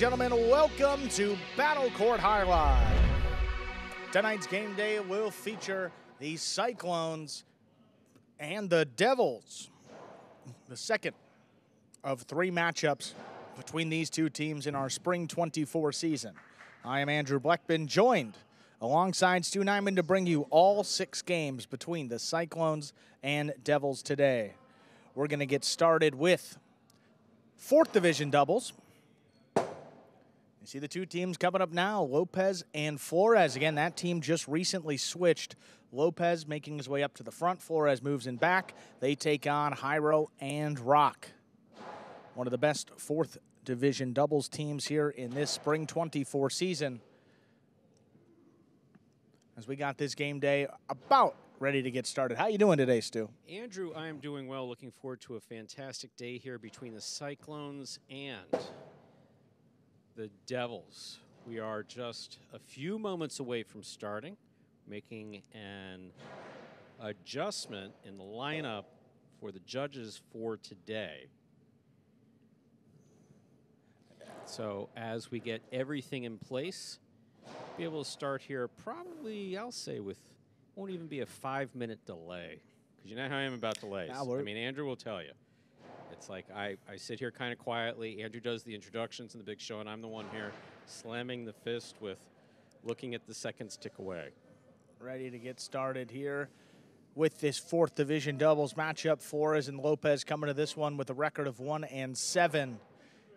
gentlemen, welcome to Battle Court Jai-Alai. Tonight's game day will feature the Cyclones and the Devils. The second of three matchups between these two teams in our Spring 24 season. I am Andrew Blackman, joined alongside Stu Nyman to bring you all 6 games between the Cyclones and Devils today. We're going to get started with 4th Division doubles. You see the two teams coming up now, Lopez and FLores. Again, that team just recently switched. Lopez making his way up to the front. FLores moves in back. They take on Jairo and Roque. One of the best 4th Division doubles teams here in this Spring 24 season. As we got this game day about ready to get started. How you doing today, Stu? Andrew, I am doing well. Looking forward to a fantastic day here between the Cyclones and the Devils. We are just a few moments away from starting, making an adjustment in the lineup for the judges for today. So as we get everything in place, be able to start here probably, I'll say, with won't even be a 5-minute delay, because you know how I am about delays. I mean, Andrew will tell you. It's like I sit here kind of quietly. Andrew does the introductions and the big show, and I'm the one here slamming the fist with looking at the seconds tick away. Ready to get started here with this 4th Division doubles matchup. FLores and Lopez coming to this one with a record of 1-7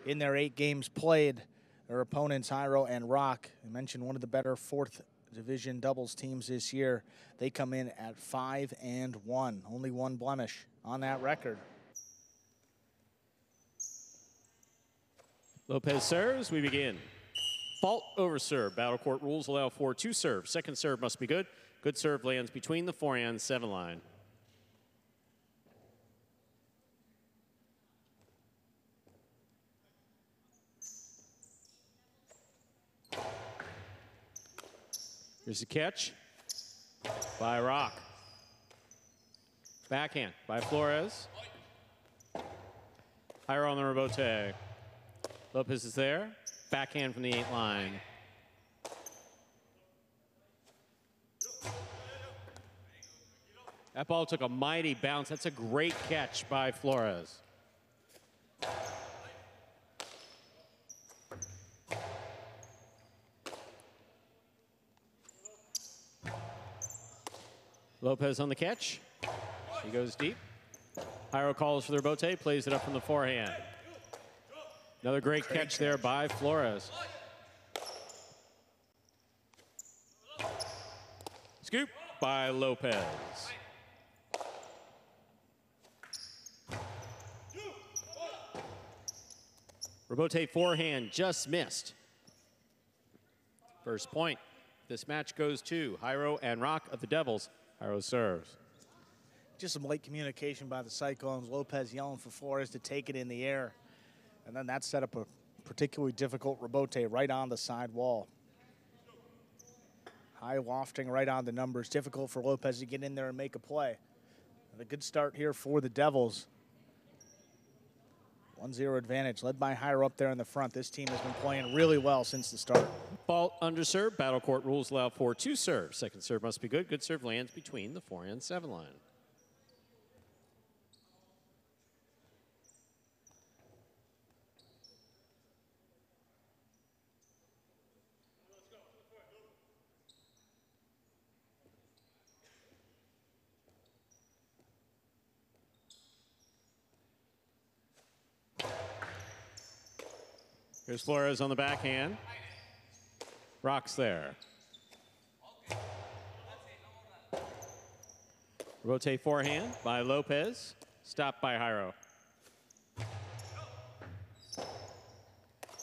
in their 8 games played. Their opponents, Jairo and Roque, I mentioned one of the better 4th Division doubles teams this year. They come in at 5-1, only one blemish on that record. Lopez serves, we begin. Fault over serve. Battle court rules allow for 2 serves. Second serve must be good. Good serve lands between the forehand 7 line. Here's the catch by Roque. Backhand by FLores. Jairo on the rebote. Lopez is there. Backhand from the 8 line. That ball took a mighty bounce. That's a great catch by FLores. Lopez on the catch. He goes deep. Jairo calls for the rebote, plays it up from the forehand. Another great catch there by FLores. Scoop by Lopez. Rebote forehand just missed. First point. This match goes to Jairo and Roque of the Devils. Jairo serves. Just some late communication by the Cyclones. Lopez yelling for FLores to take it in the air. And then that set up a particularly difficult rebote right on the side wall. High wafting right on the numbers. Difficult for Lopez to get in there and make a play. And a good start here for the Devils. 1-0 advantage, led by Jairo up there in the front. This team has been playing really well since the start. Fault under serve. Battle court rules allow for 2 serves. Second serve must be good. Good serve lands between the forehand 7 line. Here's FLores on the backhand. Roque's there. Rotate forehand by Lopez. Stopped by Jairo.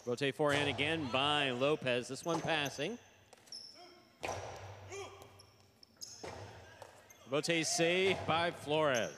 Rotate forehand again by Lopez. This one passing. Rotate saved by FLores.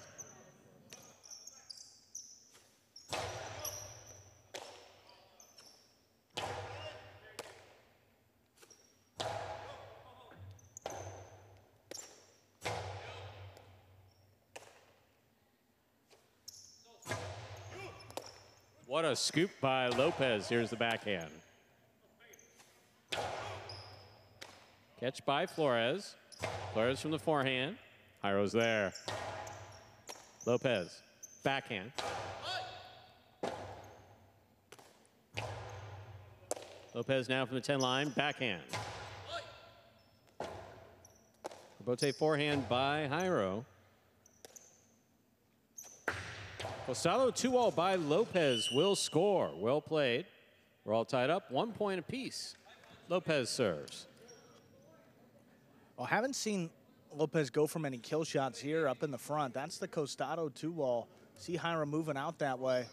What a scoop by Lopez. Here's the backhand. Catch by Flores. Flores from the forehand. Jairo's there. Lopez, backhand. Lopez now from the 10 line, backhand. Rebote forehand by Jairo. Costado 2-all by Lopez will score. Well played. We're all tied up, 1 point apiece. Lopez serves. Well, haven't seen Lopez go for many kill shots here up in the front. That's the Costado 2-wall. See Jairo moving out that way.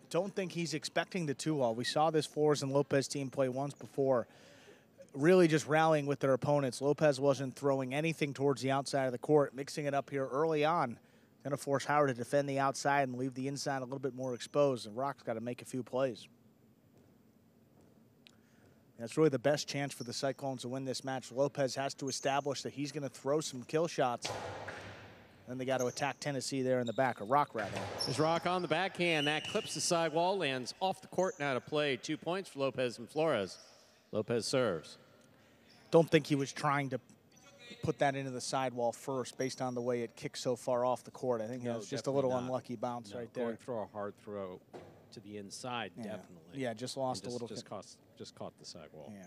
Don't think he's expecting the 2-wall. We saw this FLores and Lopez team play once before. Really just rallying with their opponents. Lopez wasn't throwing anything towards the outside of the court, mixing it up here early on. Going to force Jairo to defend the outside and leave the inside a little bit more exposed. And Roque's got to make a few plays. That's really the best chance for the Cyclones to win this match. Lopez has to establish that he's going to throw some kill shots. Then they got to attack Tennessee there in the back, or Roque rather. There's Roque on the backhand. That clips the sidewall, lands off the court now to play. 2 points for Lopez and Flores. Lopez serves. Don't think he was trying to put that into the sidewall first based on the way it kicked so far off the court. I think it was just a little unlucky bounce right there. Going for a hard throw to the inside, definitely. Yeah, just lost a little. Just caught the sidewall. Yeah.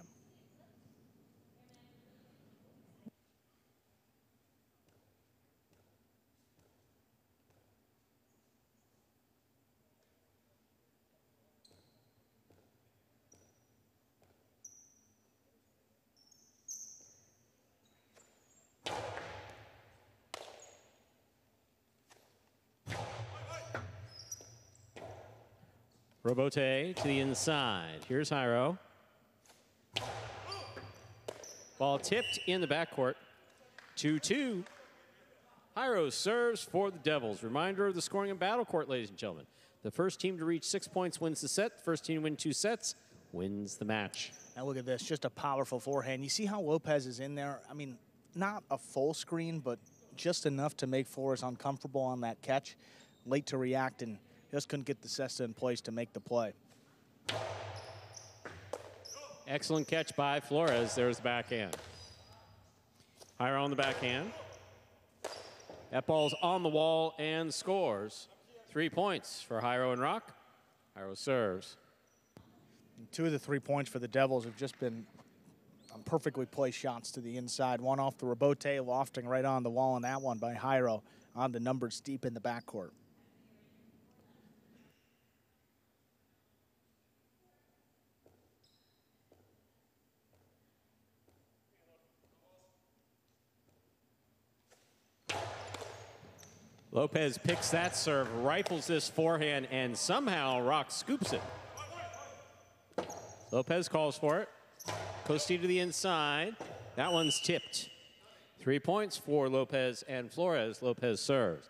Rebote to the inside. Here's Jairo. Ball tipped in the backcourt. 2-2. Jairo serves for the Devils. Reminder of the scoring and battle court, ladies and gentlemen. The first team to reach 6 points wins the set. The first team to win 2 sets wins the match. Now look at this, just a powerful forehand. You see how Lopez is in there? I mean, not a full screen, but just enough to make FLores uncomfortable on that catch. Late to react and just couldn't get the cesta in place to make the play. Excellent catch by Flores. There's the backhand. Jairo on the backhand. That ball's on the wall and scores. 3 points for Jairo and Roque. Jairo serves. And 2 of the 3 points for the Devils have just been perfectly placed shots to the inside. One off the rebote, lofting right on the wall, and that one by Jairo on the numbers deep in the backcourt. Lopez picks that serve, rifles this forehand, and somehow Roque scoops it. Lopez calls for it. Costi to the inside. That one's tipped. 3 points for Lopez and Flores. Lopez serves.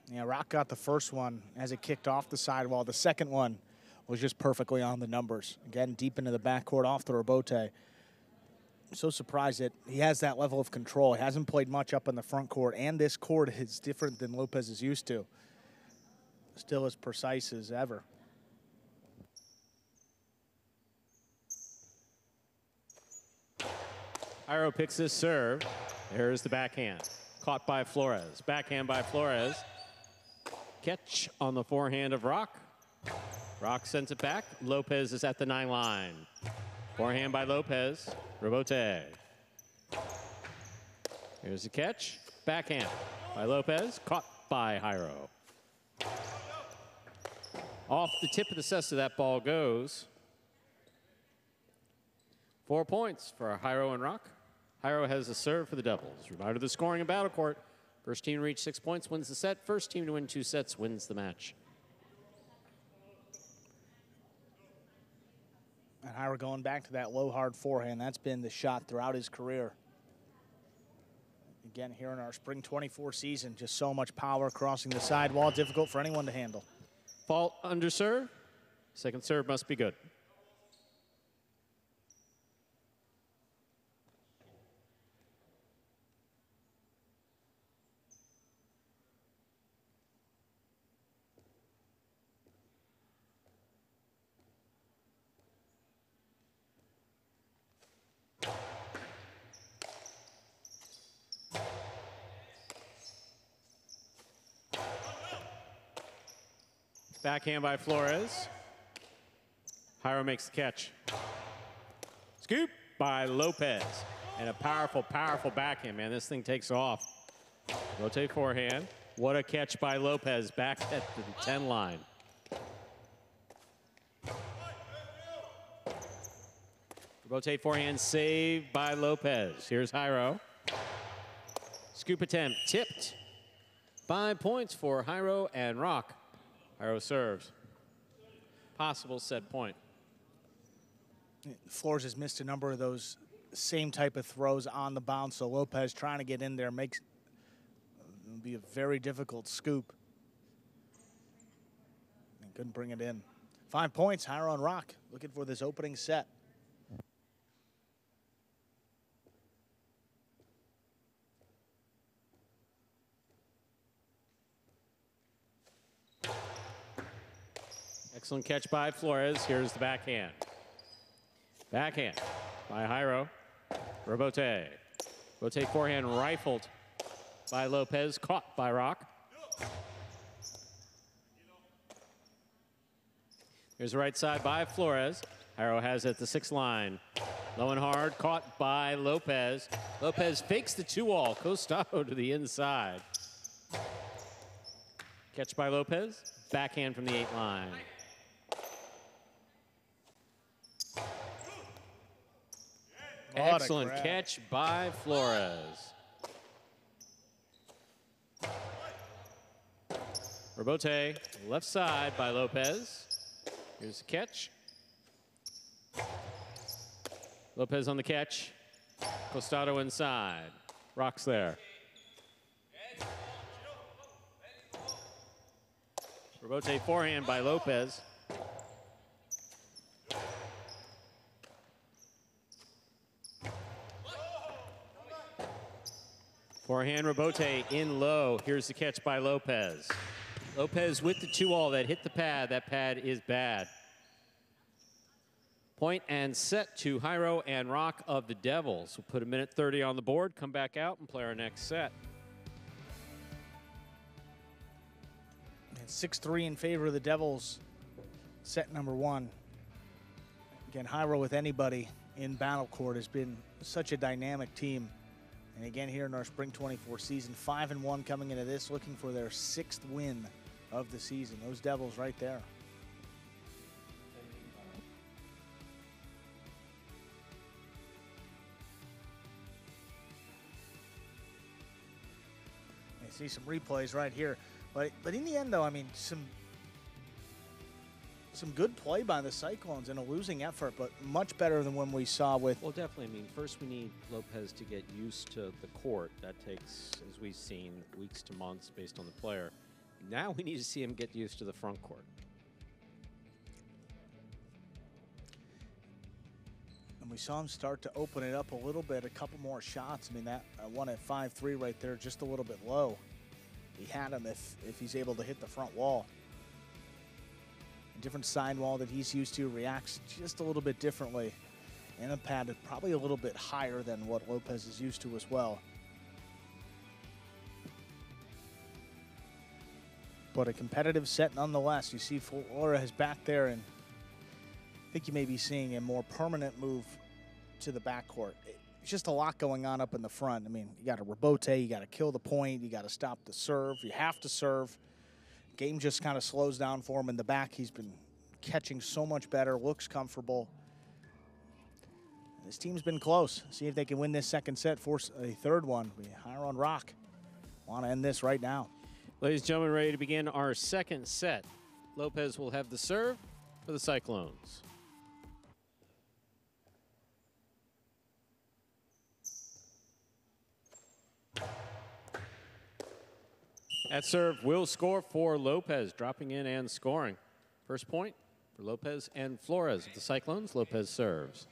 Yeah, Roque got the first one as it kicked off the sidewall. The second one was just perfectly on the numbers. Again, deep into the backcourt off the rebote. So surprised that he has that level of control. He hasn't played much up in the front court, and this court is different than Lopez is used to. Still as precise as ever. Jairo picks his serve. There's the backhand. Caught by Flores. Backhand by Flores. Catch on the forehand of Roque. Roque sends it back. Lopez is at the 9 line. Forehand by Lopez. Rebote. Here's the catch. Backhand by Lopez. Caught by Jairo. Off the tip of the cesta, that ball goes. 4 points for Jairo and Roque. Jairo has a serve for the Devils. Reminder of the scoring in battle court. First team to reach 6 points wins the set. First team to win 2 sets wins the match. And Jairo going back to that low, hard forehand. That's been the shot throughout his career. Again, here in our spring 24 season, just so much power crossing the sidewall. Difficult for anyone to handle. Fault under serve. Second serve must be good. Backhand by Flores. Jairo makes the catch. Scoop by Lopez. And a powerful, powerful backhand, man. This thing takes off. Rotate forehand. What a catch by Lopez back at the 10 line. Rotate forehand, saved by Lopez. Here's Jairo. Scoop attempt, tipped. 5 points for Jairo and Roque. Jairo serves. Possible set point. FLores has missed a number of those same type of throws on the bounce, so Lopez trying to get in there makes it'll be a very difficult scoop. And couldn't bring it in. 5 points, Jairo and Roque looking for this opening set. Excellent catch by Flores. Here's the backhand. Backhand by Jairo. Robote. Rotate forehand rifled by Lopez. Caught by Roque. Here's the right side by Flores. Jairo has it at the 6 line. Low and hard. Caught by Lopez. Lopez fakes the 2-all. Costado to the inside. Catch by Lopez. Backhand from the 8 line. Excellent catch by Flores. Robote, left side by Lopez. Here's the catch. Lopez on the catch. Costado inside. Roque's there. Robote forehand by Lopez. Forehand Robote in low. Here's the catch by Lopez. Lopez with the 2-all that hit the pad. That pad is bad. Point and set to Jairo and Roque of the Devils. We'll put a minute 30 on the board, come back out and play our next set. It's 6-3 in favor of the Devils. Set number 1. Again, Jairo with anybody in battle court has been such a dynamic team. And again, here in our Spring 24 season, 5-1 coming into this, looking for their 6th win of the season. Those Devils right there. I see some replays right here. But in the end, though, I mean, some good play by the Cyclones in a losing effort, but much better than when we saw with... Well, definitely. I mean, first we need Lopez to get used to the court. That takes, as we've seen, weeks to months based on the player. Now we need to see him get used to the front court. And we saw him start to open it up a little bit, a couple more shots. I mean, that one at 5-3 right there, just a little bit low. He had him if he's able to hit the front wall. A different side wall that he's used to, reacts just a little bit differently. And a pad is probably a little bit higher than what Lopez is used to as well. But a competitive set nonetheless. You see Flores back there, and I think you may be seeing a more permanent move to the backcourt. It's just a lot going on up in the front. I mean, you got to Robote, you got to kill the point, you got to stop the serve, you have to serve. Game just kind of slows down for him in the back. He's been catching so much better, looks comfortable. This team's been close. See if they can win this second set, force a third one. Jairo and Roque want to end this right now. Ladies and gentlemen, ready to begin our second set. Lopez will have the serve for the Cyclones. That serve will score for Lopez, dropping in and scoring. First point for Lopez and Flores of the Cyclones. Lopez serves.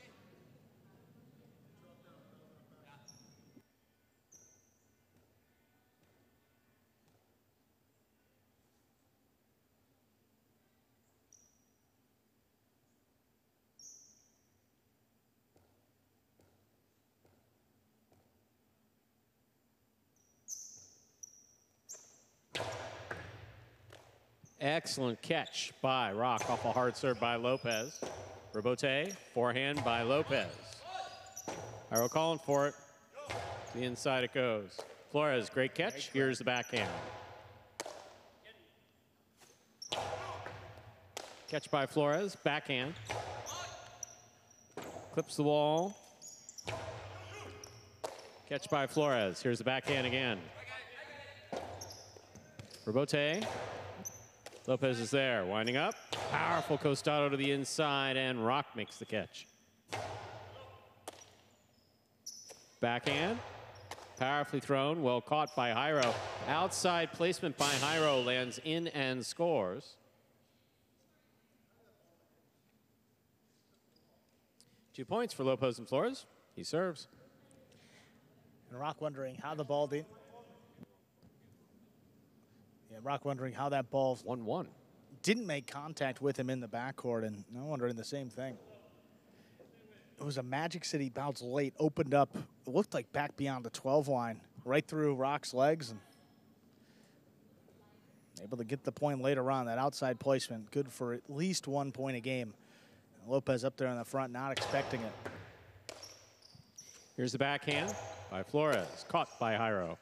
Excellent catch by Roque off a hard serve by Lopez. Robote, forehand by Lopez. Jairo calling for it. To the inside it goes. Flores, great catch. Here's the backhand. Catch by Flores, backhand. Clips the wall. Catch by Flores. Here's the backhand again. Robote. Lopez is there, winding up. Powerful costado to the inside, and Roque makes the catch. Backhand. Powerfully thrown, well caught by Jairo. Outside placement by Jairo, lands in and scores. 2 points for Lopez and Flores. He serves. And Roque wondering how the ball did. Yeah, Roque wondering how that ball 1-1. Didn't make contact with him in the backcourt, and I'm wondering the same thing. It was a Magic City bounce late, opened up, it looked like back beyond the 12 line, right through Roque's legs, and able to get the point later on. That outside placement, good for at least 1 point a game. Lopez up there in the front, not expecting it. Here's the backhand by Flores, caught by Jairo.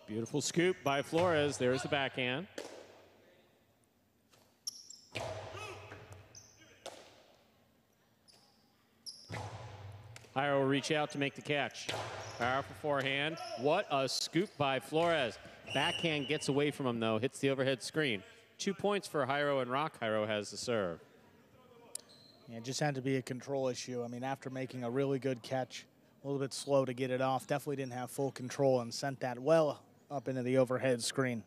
Beautiful scoop by Flores. There's the backhand. Jairo will reach out to make the catch. Powerful forehand. What a scoop by Flores. Backhand gets away from him, though. Hits the overhead screen. 2 points for Jairo and Roque. Jairo has the serve. Yeah, it just had to be a control issue. I mean, after making a really good catch, a little bit slow to get it off. Definitely didn't have full control and sent that well up into the overhead screen.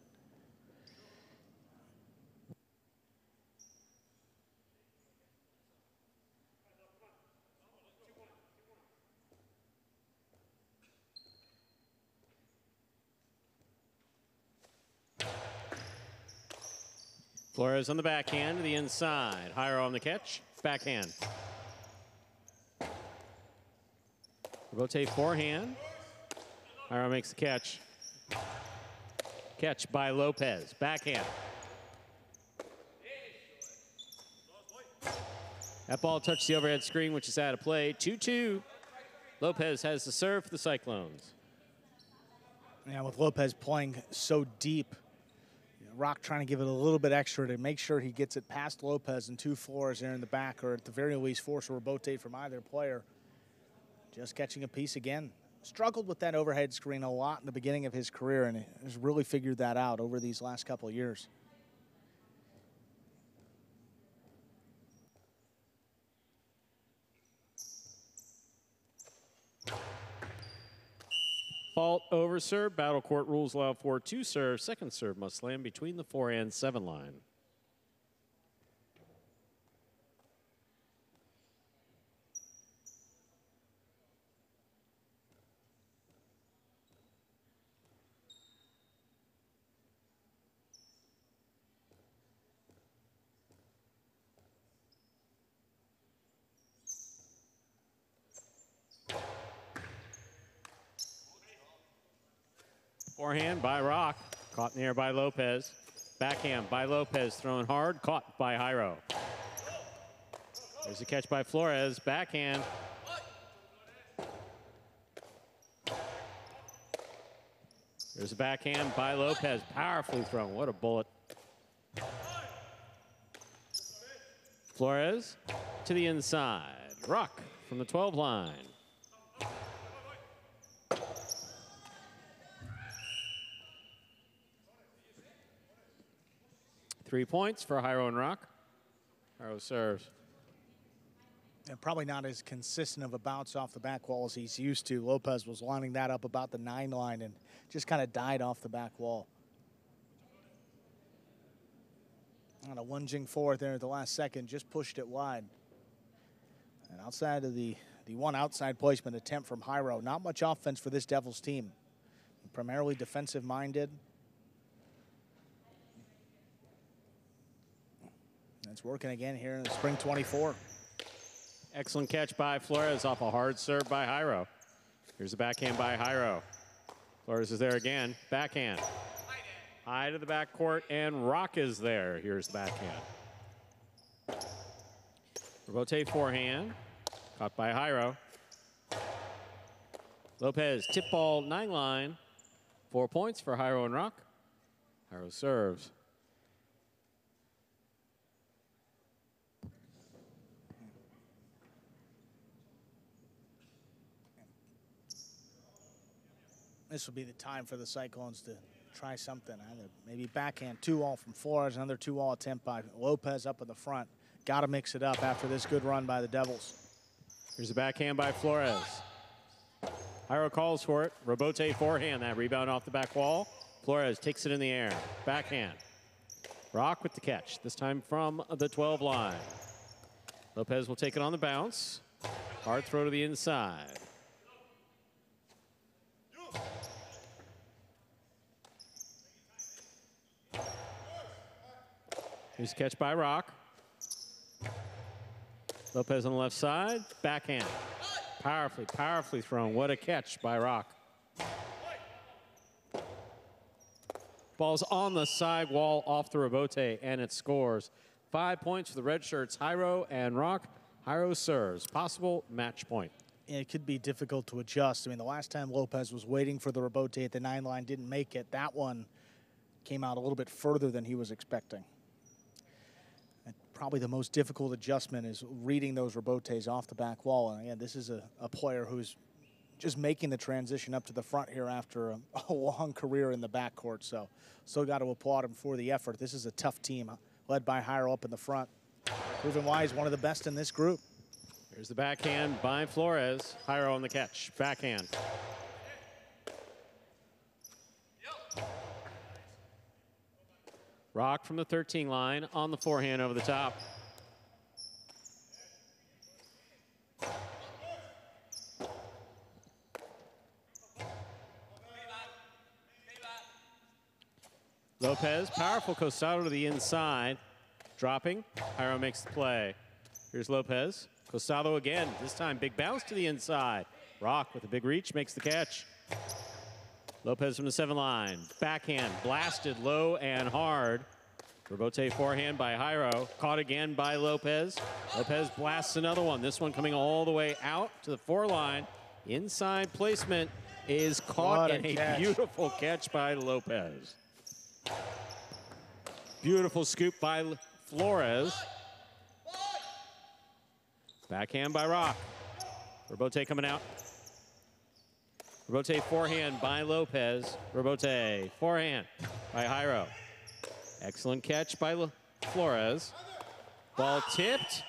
Flores on the backhand to the inside. Jairo on the catch. Backhand. Rotate forehand. Jairo makes the catch. Catch by Lopez. Backhand. That ball touched the overhead screen, which is out of play. 2-2. Lopez has the serve for the Cyclones. Yeah, with Lopez playing so deep, Roque trying to give it a little bit extra to make sure he gets it past Lopez and 2 Flores there in the back, or at the very least force a rotate from either player. Just catching a piece again. Struggled with that overhead screen a lot in the beginning of his career, and has really figured that out over these last couple of years. Fault over serve. Battle court rules allow for 2 serves. Second serve must land between the 4 and 7 line. Forehand by Roque, caught in the air by Lopez. Backhand by Lopez, thrown hard, caught by Jairo. There's a catch by Flores, backhand. There's a backhand by Lopez, powerfully thrown, what a bullet. Flores to the inside, Roque from the 12 line. Three points for Jairo and Roque. Jairo serves. And probably not as consistent of a bounce off the back wall as he's used to. Lopez was lining that up about the 9 line and just kind of died off the back wall. On a lunging forward there at the last second, just pushed it wide. And outside of the one outside placement attempt from Jairo, not much offense for this Devils team. Primarily defensive minded. It's working again here in the spring 24. Excellent catch by Flores off a hard serve by Jairo. Here's a backhand by Jairo. Flores is there again. Backhand. High to the backcourt, and Roque is there. Here's the backhand. Roque forehand. Caught by Jairo. Lopez, tip ball 9 line. 4 points for Jairo and Roque. Jairo serves. This will be the time for the Cyclones to try something. Either maybe backhand 2-all from FLores, another 2-all attempt by Lopez up in the front. Got to mix it up after this good run by the Devils. Here's a backhand by FLores. Jairo calls for it. Roque forehand, that rebound off the back wall. FLores takes it in the air. Backhand. Roque with the catch, this time from the 12 line. Lopez will take it on the bounce. Hard throw to the inside. Here's a catch by Roque. Lopez on the left side, backhand. Powerfully thrown. What a catch by Roque. Ball's on the side wall off the Roque, and it scores. 5 points for the red shirts, Jairo and Roque. Jairo serves. Possible match point. Yeah, it could be difficult to adjust. I mean, the last time Lopez was waiting for the Roque at the 9 line, didn't make it. That one came out a little bit further than he was expecting. And probably the most difficult adjustment is reading those Roques off the back wall. And again, this is a player who's just making the transition up to the front here after a long career in the backcourt. So still got to applaud him for the effort. This is a tough team, led by Jairo up in the front. Proving why he's one of the best in this group. Here's the backhand by FLores. Jairo on the catch. Backhand. Roque from the 13 line on the forehand over the top. Lopez, powerful costado to the inside. Dropping. Jairo makes the play. Here's Lopez. Costado again. This time, big bounce to the inside. Roque with a big reach makes the catch. Lopez from the 7 line. Backhand blasted low and hard. Roque forehand by Jairo. Caught again by Lopez. Lopez blasts another one. This one coming all the way out to the 4 line. Inside placement is caught in a beautiful catch by Lopez. Beautiful scoop by FLores. Backhand by Roque. Roque coming out. Roque forehand by Lopez. Roque forehand by Jairo. Excellent catch by FLores. Ball tipped.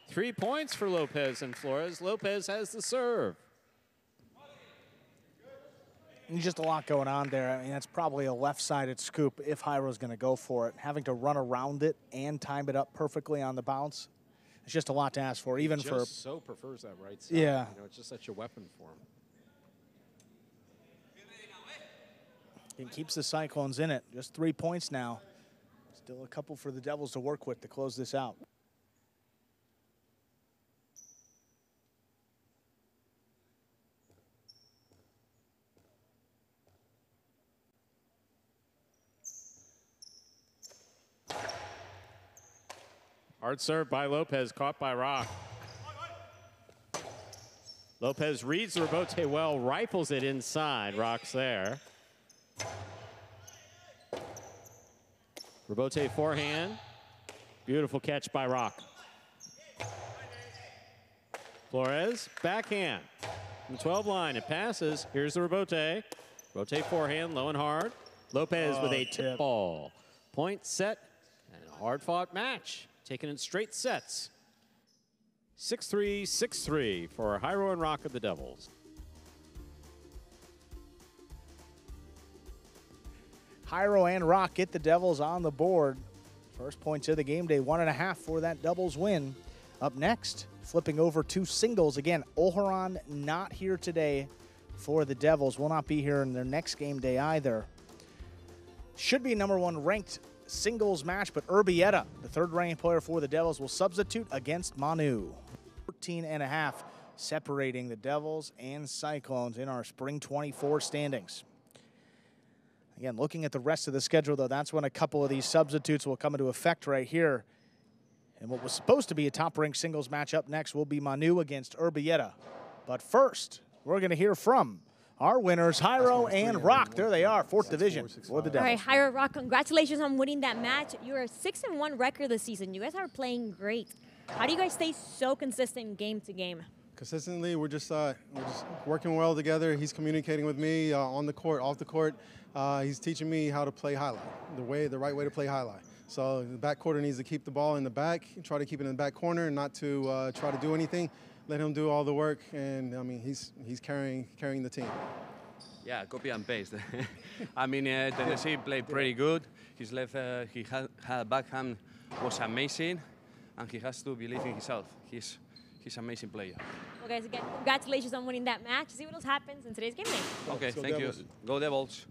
3 points for Lopez and FLores. Lopez has the serve. There's just a lot going on there. I mean, that's probably a left-sided scoop if Jairo's going to go for it. Having to run around it and time it up perfectly on the bounce, it's just a lot to ask for, even for. So prefers that right side. Yeah. You know, it's just such a weapon for him. It keeps the Cyclones in it. Just 3 points now. Still a couple for the Devils to work with to close this out. Hard serve by Lopez, caught by Roque. Lopez reads the Roque well, rifles it inside. Roque's there. Roque forehand. Beautiful catch by Roque. FLores, backhand. From the 12 line, it passes. Here's the Roque. Roque forehand, low and hard. Lopez with a tip ball. Point set and a hard-fought match. Taking in straight sets. 6-3, 6-3 for Jairo and Roque of the Devils. Jairo and Roque get the Devils on the board. First points of the game day, 1.5 for that doubles win. Up next, flipping over to singles. Again, Olharan not here today for the Devils. Will not be here in their next game day either. Should be #1 ranked singles match, but Urbieta, the 3rd-ranked player for the Devils, will substitute against Manu. 14.5 separating the Devils and Cyclones in our Spring 24 standings. Again, looking at the rest of the schedule, though, that's when a couple of these substitutes will come into effect right here. And what was supposed to be a top-ranked singles match up next will be Manu against Urbieta. But first, we're going to hear from our winners, Jairo and Roque. There they are, 4th division for the Devils. All right, Jairo, Roque, congratulations on winning that match. You're a 6-1 record this season. You guys are playing great. How do you guys stay so consistent game to game? Consistently, we're just working well together. He's communicating with me on the court, off the court. He's teaching me how to play highlight, the right way to play highlight. So the back quarter needs to keep the ball in the back, try to keep it in the back corner, and not to try to do anything. Let him do all the work, and I mean he's carrying the team. Yeah, copy and paste. I mean, Tennessee played pretty good. His left, he had backhand was amazing, and he has to believe in himself. He's an amazing player. Well, guys, again, congratulations on winning that match. See what else happens in today's game day. Okay, thank you. Devils. Go Devils.